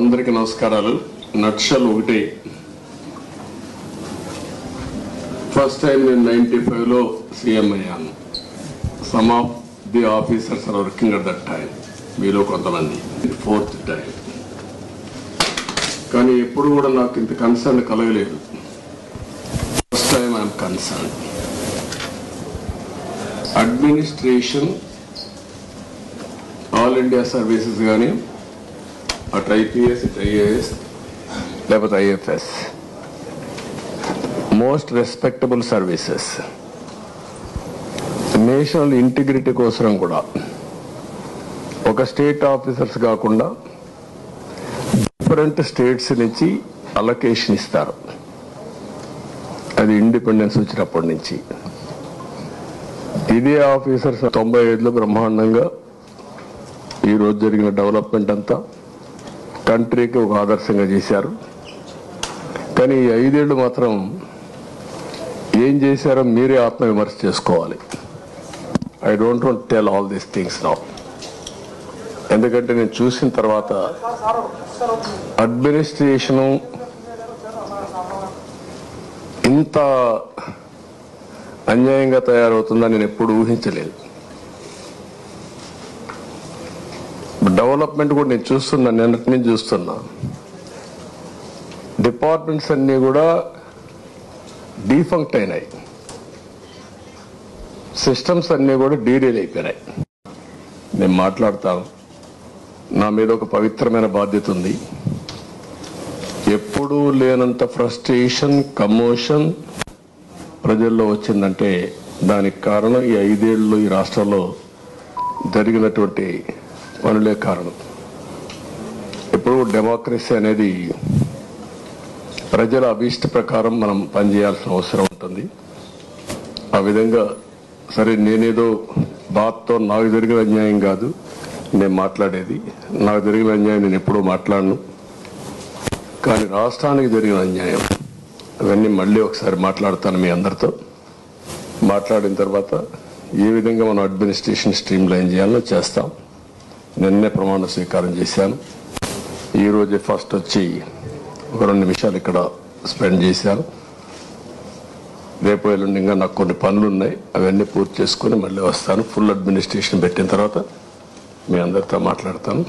అందరికీ నమస్కారాలు. నక్షల్ ఒకటి ఫస్ట్ టైం నేను 95లో సీఎం అయ్యాను. Some of the officers are working at that time. మీలో కొంతమంది 4th టైం. కానీ ఎప్పుడు కూడా నాకు ఇంత కన్సర్న్ కలగలేదు. First time I'm concern. Administration all India services కానీ అటు ఐపీఎస్ ఇటు ఐఏఎస్ లేకపోతే IFS most respectable services national integrity కోసం కూడా ఒక స్టేట్ ఆఫీసర్స్ కాకుండా డిఫరెంట్ స్టేట్స్ నుంచి అలొకేషన్ ఇస్తారు. అది ఇండిపెండెన్స్ వచ్చినప్పటి నుంచి. ఇదే ఆఫీసర్స్ 95లో బ్రహ్మాండంగా ఈరోజు జరిగిన డెవలప్మెంట్ అంతా కంట్రీకి ఒక ఆదర్శంగా చేశారు. కానీ ఈ 5 ఏళ్ళు మాత్రం ఏం చేశారో మీరే ఆత్మవిమర్శ చేసుకోవాలి. I don't want tell all these things now. ఎందుకంటే నేను చూసిన తర్వాత అడ్మినిస్ట్రేషను ఇంత అన్యాయంగా తయారవుతుందని నేను ఎప్పుడు ఊహించలేదు. డెవలప్మెంట్ కూడా నేను చూస్తున్నా, నిన్నటి నుంచి చూస్తున్నా. డిపార్ట్మెంట్స్ అన్నీ కూడా డీఫంక్ట్ అయినాయి. సిస్టమ్స్ అన్నీ కూడా డీరేల్ అయిపోయినాయి. నేను మాట్లాడతాను. నా మీద ఒక పవిత్రమైన బాధ్యత ఉంది. ఎప్పుడూ లేనంత ఫ్రస్ట్రేషన్, కమోషన్ ప్రజల్లో వచ్చిందంటే దానికి కారణం ఈ 5 ఏళ్ళు ఈ రాష్ట్రంలో జరిగినటువంటి పనులే కారణం. ఇప్పుడు డెమోక్రసీ అనేది ప్రజల అభీష్ట ప్రకారం మనం పనిచేయాల్సిన అవసరం ఉంటుంది. ఆ విధంగా సరే, నేనేదో బాధతో నాకు జరిగిన అన్యాయం కాదు నేను మాట్లాడేది. నాకు జరిగిన అన్యాయం నేను ఎప్పుడూ మాట్లాడను. కానీ రాష్ట్రానికి జరిగిన అన్యాయం అవన్నీ మళ్ళీ ఒకసారి మాట్లాడతాను మీ అందరితో. మాట్లాడిన తర్వాత ఏ విధంగా మనం అడ్మినిస్ట్రేషన్ స్ట్రీమ్ లైన్ చేయాలో చేస్తాం. నిన్నే ప్రమాణ స్వీకారం చేశాను. ఈరోజే ఫస్ట్ వచ్చి ఒక 2 నిమిషాలు ఇక్కడ స్పెండ్ చేశాను. రేపు ఎల్లుండి ఇంకా నాకు కొన్ని పనులు ఉన్నాయి. అవన్నీ పూర్తి చేసుకుని మళ్ళీ వస్తాను. ఫుల్ అడ్మినిస్ట్రేషన్ పెట్టిన తర్వాత మీ అందరితో మాట్లాడతాను.